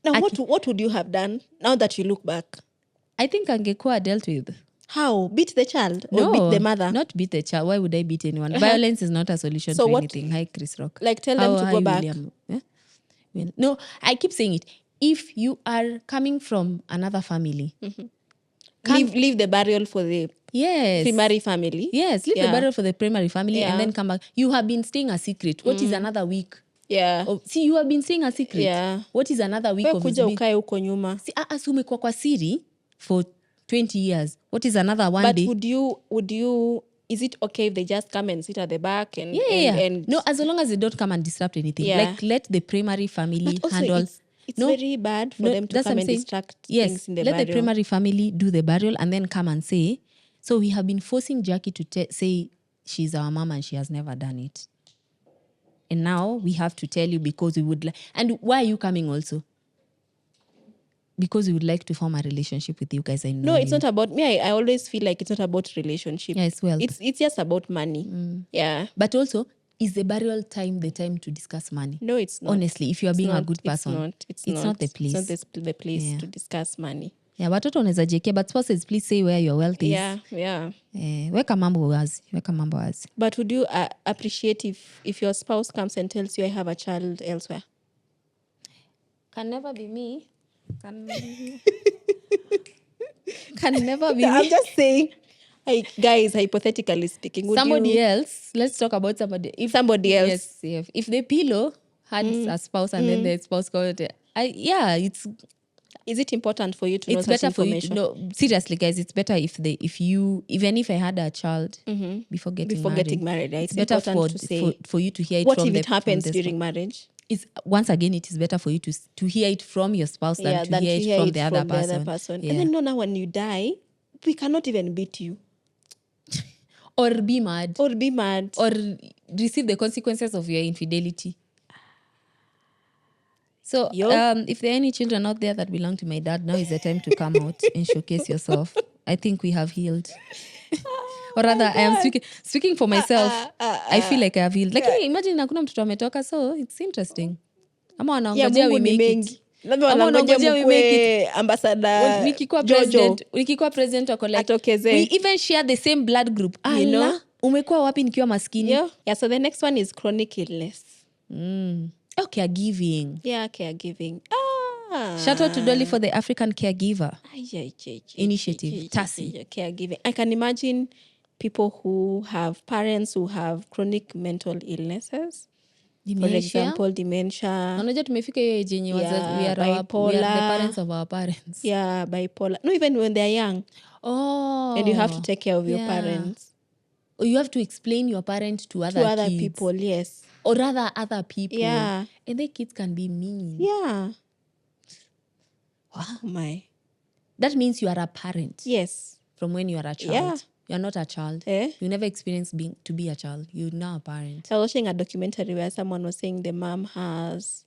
Now, what would you have done now that you look back? I think angekuwa dealt with. How? Beat the child or beat the mother? Not beat the child. Why would I beat anyone? Violence is not a solution to anything. Hi, Chris Rock. Like tell them to go back. Yeah? No, I keep saying it. If you are coming from another family, leave the burial for the primary family. Yes, leave the burial for the primary family and then come back. You have been staying a secret. What is another week? Yeah. See, you have been staying a secret. Yeah. What is another week of kuja ukae huko nyuma? See, umekuwa kwa siri for 20 years. What is another one day? But would you is it okay if they just come and sit at the back and no, as long as they don't come and disrupt anything. Like let the primary family handle. it's very bad for them to that's come what I'm and saying. distract Yes, things in the let burial. the primary family do the burial and then come and say, so we have been forcing Jackie to say she's our mom and she has never done it. And now we have to tell you because we would and why are you coming also? Because we would like to form a relationship with you guys. I know. No, it's not about me. I always feel like it's not about relationship. Yeah, it's wealth. It's just about money. Yeah. But also, is the burial time the time to discuss money? No, it's not. Honestly, if you are being a good person, It's not the place. It's not the place to discuss money. Yeah, watoto wanaweza JK, but spouses, please say where your wealth is. Yeah. Weka mambo wazi. But would you appreciate if your spouse comes and tells you I have a child elsewhere? Can never be me. Can never be me. I'm just saying. Guys, hypothetically speaking, would somebody else, let's talk about somebody. If somebody else. Yes, if the pillow had a spouse and then the spouse called it, is it important for you to know it's such better for you information? to know. Seriously, guys, it's better if you, even if I had a child before getting married, yeah, it's better for you to hear it what from if it happens during spouse. marriage? Once again, it is better for you to hear it from your spouse than to hear it from the other person. Yeah. And then now when you die, we cannot even beat you. Or be mad. Or receive the consequences of your infidelity. So if there are any children out there that belong to my dad, now is the time to come out and showcase yourself. I think we have healed. Or rather, I am speaking for myself. I feel like I have healed. Like, imagine hakuna mtoto ametoka, so it's interesting. Ama wanaongojea we make it. Ama wanaongojea we make it. Ambassador nikikuwa president wako like, atokeze. We even share the same blood group. You know? Umekuwa wapi nikiwa maskini? Yeah, so the next one is chronic illness. Caregiving. Yeah, caregiving. Shout out to Dolly for the African Caregiver Initiative. TASI. Caregiving. I can imagine people who have parents who have chronic mental illnesses. Dementia. For example, dementia. Unajua tumefika hiyo age yenye we are the parents of our parents. Yeah, bipolar. No, even when they're young. And you have to take care of your parents. Or you have to explain your parent to other kids. People, yes. Or rather other people. Yeah. And the kids can be mean. Yeah. Wow. Oh my. That means you are a parent. Yes. From when you are a child. Yeah. You're not a child. You never experienced to be a child. You're now a parent. I was watching a documentary where someone was saying the mom has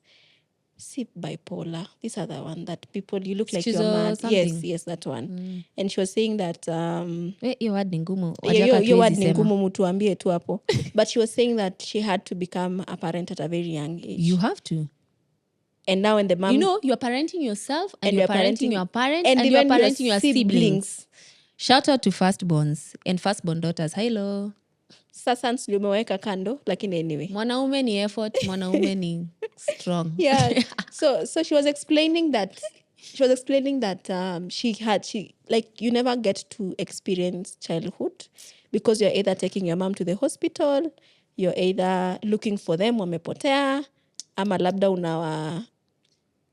bipolar. This other one that people, you look like you're mad. Yes, that one. And she was saying that your word ni ngumu. Your word ni ngumu, mutuambie tu hapo. But she was saying that she had to become a parent at a very young age. You have to. And now when the mom, you're parenting yourself and you're parenting your parents and you're parenting your siblings. Shout out to firstborns and firstborn daughters. Hello. Sasa ndio umeweka kando, lakini anyway. Mwanaume ni effort, mwanaume ni strong. Yeah. So she was explaining that she like you never get to experience childhood because you're either taking your mom to the hospital, you're either looking for them wamepotea, ama labda unawa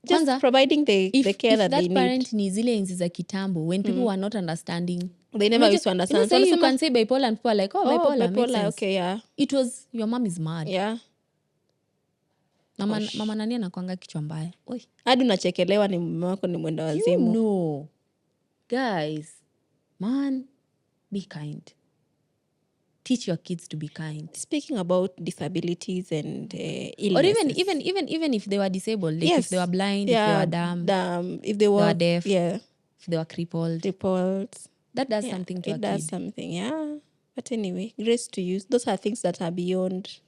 just Kwanza, providing the care that they need. If that parent ni zile enzi za kitambo when people were not understanding, they never used to understand. So you can say bipolar and people are like, bipolar makes sense. Okay, yeah. It was your mom is mad. Yeah. Mama nani anakuanga kichwa mbaya. Hadi unachekelewa ni mume wako ni mwenda wazimu. No. Guys, man, be kind. Teach your kids to be kind. Speaking about disabilities and illnesses. Or even if they were disabled, like if they were blind, if they were dumb, if they were deaf, if they were crippled. That does something to a kid. It does something, yeah. But anyway, grace to you. Those are things that are beyond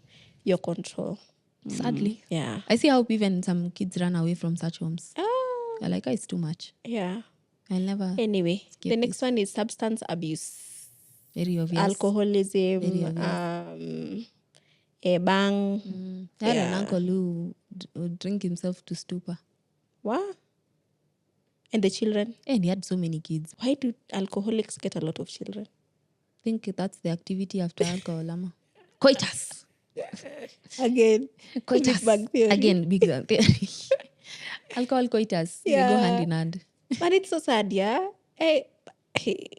your control. Sadly. Yeah. I see how even some kids run away from such homes. They're like, it's too much. Yeah. I'll never. Anyway, the next one is substance abuse. Very obvious. Alcoholism. Very obvious. Bang. I had an uncle who would drink himself to stupor. What? And the children? And he had so many kids. Why do alcoholics get a lot of children? I think that's the activity after alcohol, Ama. Coitus. Again. Coitus. Big Bang Theory. Again, Big Bang Theory. Alcohol, coitus. They go hand in hand. But it's so sad, yeah?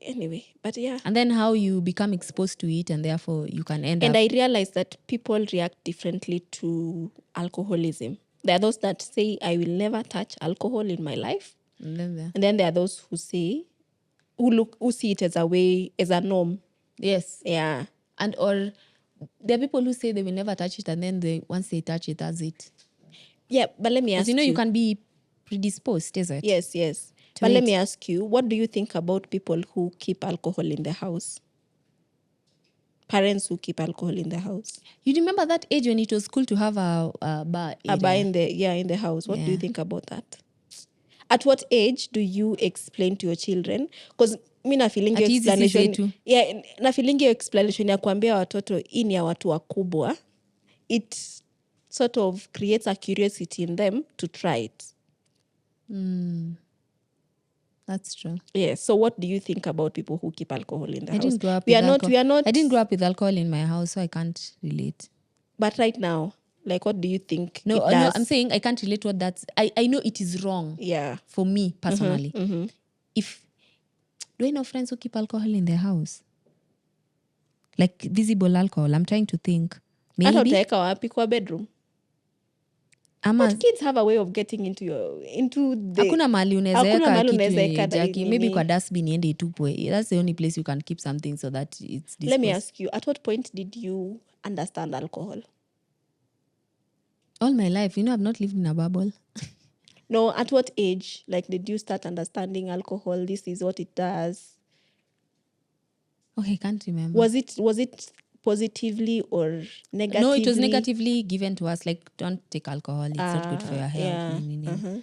Anyway, but yeah. And then how you become exposed to it and therefore you can end up. And I realized that people react differently to alcoholism. There are those that say, I will never touch alcohol in my life. And then there are those who say, who see it as a way, as a norm. Yes. Yeah. And or there are people who say they will never touch it, and then once they touch it, that's it. Yeah, but let me ask you can be predisposed, is it? Yes. But let me ask you, what do you think about people who keep alcohol in the house? Parents who keep alcohol in the house. You remember that age when it was cool to have a bar area? A bar in the house. What do you think about that? At what age do you explain to your children? Because mi na feeling your explanation. Yeah, na feeling your explanation ya kuambia watoto hii ni ya watu wakubwa. It sort of creates a curiosity in them to try it. That's true. Yeah. So what do you think about people who keep alcohol in the house? I didn't grow up with alcohol in my house, so I can't relate. But right now, like, what do you think? No, I'm saying I can't relate what that's. I know it is wrong. Yeah. For me personally, do I know friends who keep alcohol in their house? Like visible alcohol. I'm trying to think. Maybe. Hata utaweka wapi kwa bedroom? But kids have a way of getting into the... Hakuna mahali unaweza kitu jaki. Maybe kwa dustbin iende itupwe. That's the only place you can keep something so that it's disposed. Let me ask you, at what point did you understand alcohol? All my life. I've not lived in a bubble. No, at what age, like, did you start understanding alcohol? This is what it does. Okay, I can't remember. Was it positively or negatively? No, it was negatively given to us. Like, don't take alcohol. It's not good for your health. Yeah.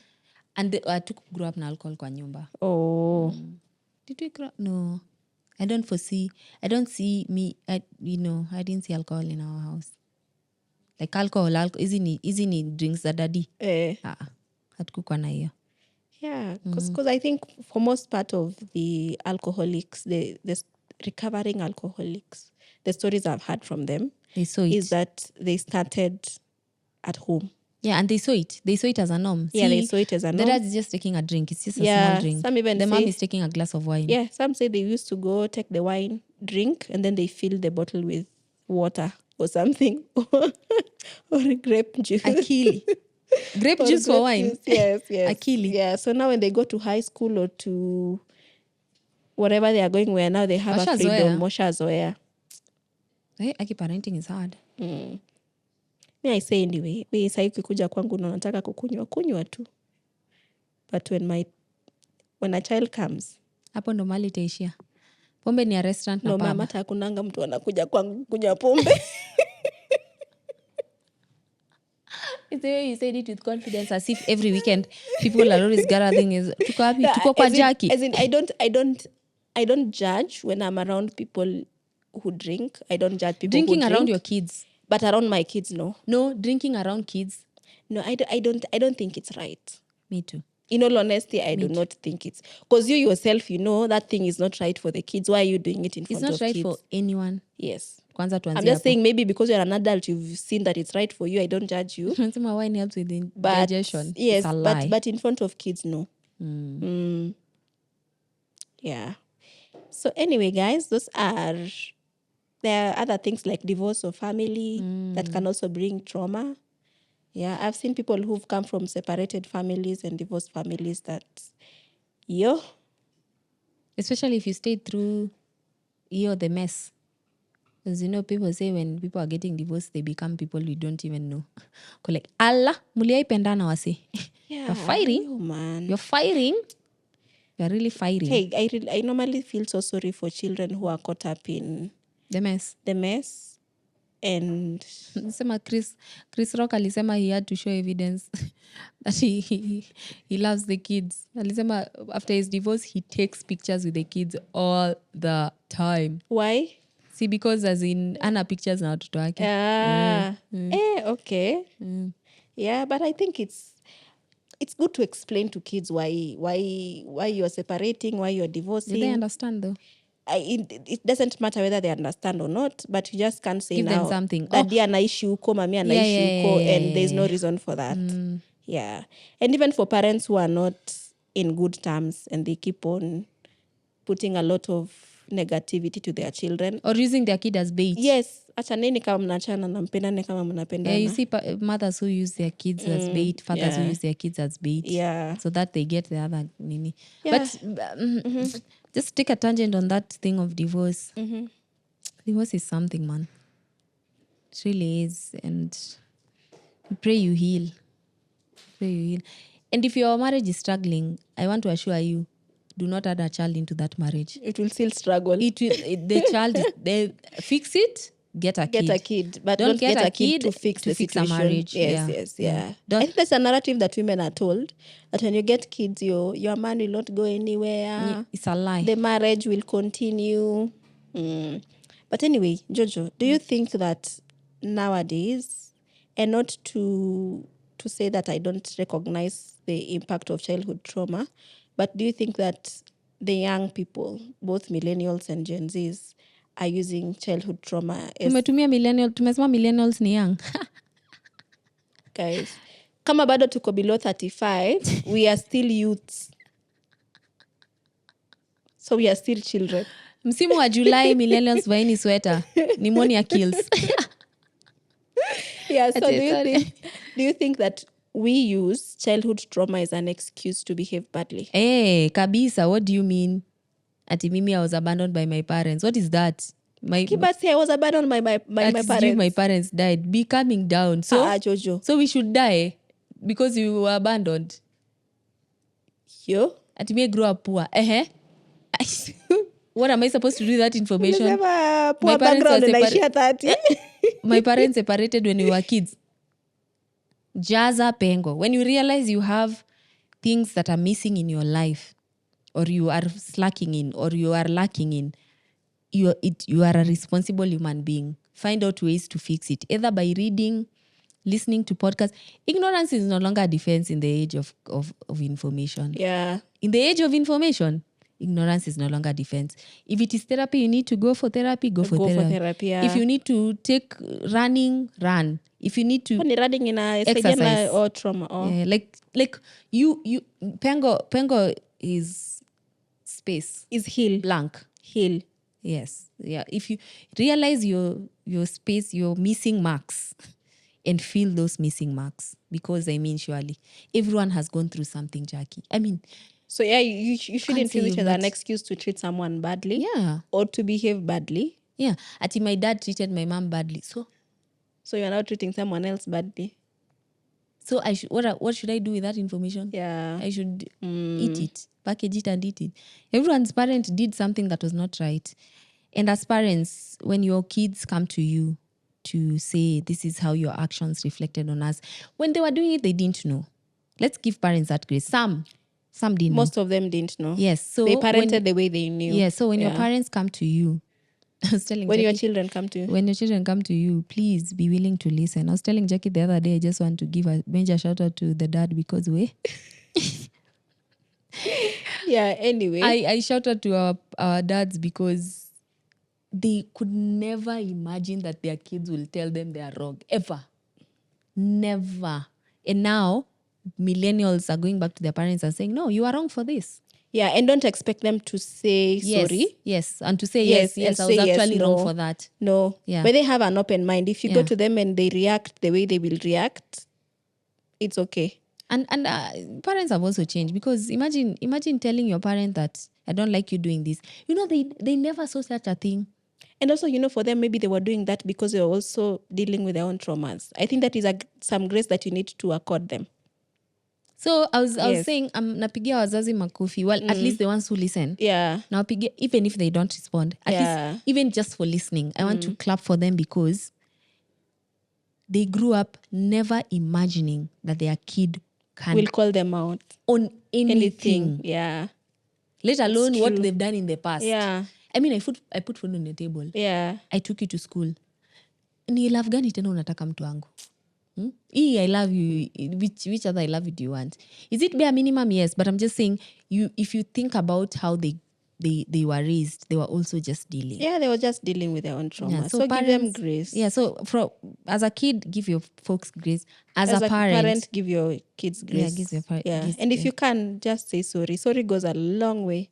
And I grew up na alcohol kwa nyumba. Oh. Did we grow up? No. I don't see me. I didn't see alcohol in our house. Like alcohol hizi ni drinks za daddy. Hatukuwa na hiyo. Yeah, because I think for most part of the alcoholics, the recovering alcoholics, the stories I've heard from them is that they started at home. Yeah, and they saw it. They saw it as a norm. Yeah, they saw it as a norm. The dad is just taking a drink. It's just a small drink. Some even the mom is taking a glass of wine. Yeah, some say they used to go take the wine, drink, and then they fill the bottle with water or something. Or grape juice. Akili. Grape juice for wine. Yes. Akili. Yeah, so now when they go to high school or to whatever they are going where now they have a freedom. Mosha zoea. Aki parenting is hard. Me I say anyway, we sai ukikuja kwangu na nataka kukunywa tu. But when a child comes, hapo ndo mali itaishia. Pombe ni a restaurant na pub. No mama, hata hakunanga mtu anakuja kwangu kunywa pombe. It's the way you said it with confidence, as if every weekend people are always gathering. Tuko kwa Jackie. As in, I don't judge when I'm around people who drink. I don't judge people drinking who drink. Around your kids. But around my kids, no. No, drinking around kids. No, I don't think it's right. Me too. In all honesty, I do not think it's... Because you yourself, that thing is not right for the kids. Why are you doing it in front of kids? It's not right for anyone. Yes. I'm just saying maybe because you're an adult, you've seen that it's right for you. I don't judge you. Wine helps with indigestion. Yes, it's a lie. But in front of kids, no. Yeah. So anyway, guys, there are other things like divorce or family that can also bring trauma. Yeah, I've seen people who've come from separated families and divorced families that, especially if you stayed through, the mess. Because, people say when people are getting divorced, they become people we don't even know. Like, Allah, muliai pendana wase. Yeah, you're fighting. Oh, man. You're fighting. You're really fighting. Hey, I normally feel so sorry for children who are caught up in the mess. And Chris Rock alisema he had to show evidence that he loves the kids. Alisema after his divorce, he takes pictures with the kids all the time. Why? See, because as in ana pictures na watoto wake. Okay. Yeah, but I think it's good to explain to kids why you're separating, why you're divorcing. Do they understand though? It doesn't matter whether they understand or not, but you just can't say give now them something. Daddy anaishi huko, mami anaishi huko, and there's no reason for that. Yeah. And even for parents who are not in good terms and they keep on putting a lot of negativity to their children. Or using their kid as bait. Yes. achaneni kama mnachana na mpendane kama mnapendana. You see mothers who use their kids as bait, fathers who use their kids as bait, so that they get the other nini. But just take a tangent on that thing of divorce. Divorce is something, man. It really is, and pray you heal. Pray you heal. And if your marriage is struggling, I want to assure you, do not add a child into that marriage. It will still struggle. The child, they fix it. Get a kid, but don't get a kid to fix the fix situation. A marriage. Yes. I think there's a narrative that women are told that when you get kids, your man will not go anywhere. It's a lie. The marriage will continue. But anyway, Jojo, do you think that nowadays, and not to say that I don't recognize the impact of childhood trauma, but do you think that the young people, both millennials and Gen Zs, are using childhood trauma as... Tumesema millennials ni young. Guys, kama bado tuko below 35, we are still youths. So we are still children. Msimu wa July, millennials vaini sweater. Pneumonia kills. Yeah, so do you think that we use childhood trauma as an excuse to behave badly? Kabisa, what do you mean? Ati mimi, I was abandoned by my parents. What is that? But say I was abandoned by my parents. My parents died. Be calming down. So, Jojo. So we should die because you were abandoned. Yo? Ati me grew up poor. What am I supposed to do with that information? My parents separated when we were kids. Jaza pengo. When you realize you have things that are missing in your life, or you are slacking in, or you are lacking in, you are a responsible human being. Find out ways to fix it, either by reading, listening to podcasts. Ignorance is no longer a defense in the age of information. Yeah. In the age of information, ignorance is no longer defense. If it is therapy, you need to go for therapy, go for therapy. Yeah. If you need to take running, run. If you need to running in a exercise or trauma or like you pengo is space, is heal, blank. Heal. Yes. Yeah. If you realize your space, your missing marks, and feel those missing marks, because surely everyone has gone through something, Jackie. So yeah, you shouldn't use it as an excuse to treat someone badly. Yeah. Or to behave badly. Yeah. Ati my dad treated my mom badly. So you're now treating someone else badly. So what should I do with that information? Yeah. I should eat it, package it and eat it. Everyone's parent did something that was not right. And as parents, when your kids come to you to say this is how your actions reflected on us, when they were doing it, they didn't know. Let's give parents that grace. Some didn't know. Most of them didn't know. Yes. So they parented the way they knew. Yes. So when your parents come to you, I was telling Jackie, your children come to you. When your children come to you, please be willing to listen. I was telling Jackie the other day, I just want to give a major shout out to the dad because yeah, anyway. I shout out to our dads because they could never imagine that their kids will tell them they are wrong. Ever. Never. And now, millennials are going back to their parents and saying, no, you are wrong for this. Yeah, and don't expect them to say sorry. Yes, and to say yes, I was actually wrong for that. No, yeah. But they have an open mind. If you go to them and they react the way they will react, it's okay. And parents have also changed, because imagine telling your parent that I don't like you doing this. They never saw such a thing. And also, for them, maybe they were doing that because they were also dealing with their own traumas. I think that is some grace that you need to accord them. So I was saying, napigia wazazi makofi. Well, at least the ones who listen. Yeah. Now, even if they don't respond, at least even just for listening, I want to clap for them, because they grew up never imagining that their kid will call them out on anything. Yeah. Let alone what they've done in the past. Yeah. I put food on the table. Yeah. I took you to school. Ni love gani tena unataka mtu wangu? I love you. Which other I love you do you want? Is it bare minimum? Yes, but I'm just saying, if you think about how they were raised, they were also just dealing. Yeah, they were just dealing with their own trauma. Yeah, so parents, give them grace. Yeah, so as a kid, give your folks grace. As a parent, give your kids grace. Yeah, give your parents. Yeah, and if you can, just say sorry. Sorry goes a long way.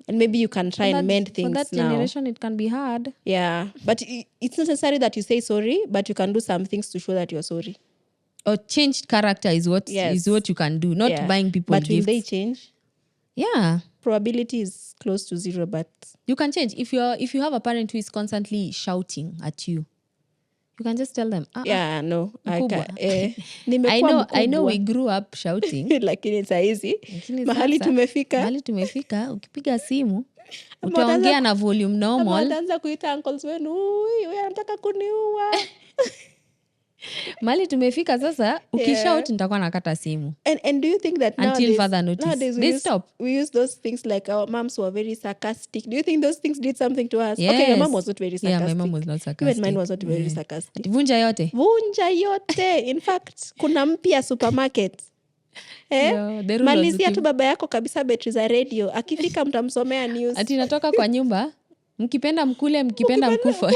And maybe you can try and mend things for that now. generation, it can be hard. Yeah. But it's not necessary that you say sorry, but you can do some things to show that you're sorry. Or changed character is what you can do, not buying people but gifts. Will they change? Yeah. Probability is close to 0, but you can change. If you have a parent who is constantly shouting at you, you can just tell them, no. I know we grew up shouting. Lakini saa hizi mahali tumefika ukipiga simu utaongea na volume normal. Utaanza kuita uncles wenu, huyu anataka kuniua. Mahali tumefika sasa, ukishout nitakuwa nakata simu. And do you think that until further notice they stop? We use those things like our moms were very sarcastic. Do you think those things did something to us? Yes. Okay, your mom was not very sarcastic. Yeah, my mom was not sarcastic. Even mine was not very sarcastic. Vunja yote. In fact, kuna mpya supermarket. Malizia tu baba yako kabisa betri za radio. Akifika mtamsomea news. Ati natoka kwa nyumba, mkipenda mkule, mkipenda mkufa.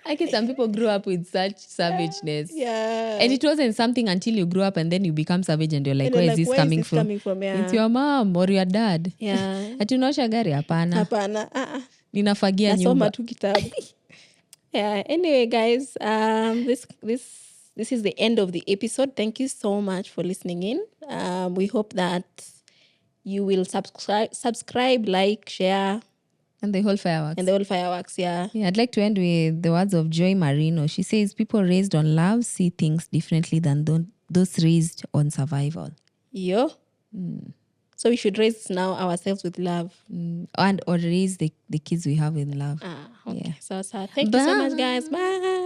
I guess some people grew up with such savageness. Yeah. And it wasn't something until you grew up and then you become savage and you're like, where is this coming from? Yeah. It's your mom or your dad. Yeah. Ati unaosha gari? Hapana. Ninafagia nyumba. Nasoma tu kitabu. Yeah. Anyway, guys, this is the end of the episode. Thank you so much for listening in. We hope that you will subscribe, like, share. And the whole fireworks. Yeah. I'd like to end with the words of Joy Marino. She says, people raised on love see things differently than those raised on survival. So we should raise now ourselves with love. And or raise the kids we have in love. Okay. Yeah. So thank you so much, guys. Bye.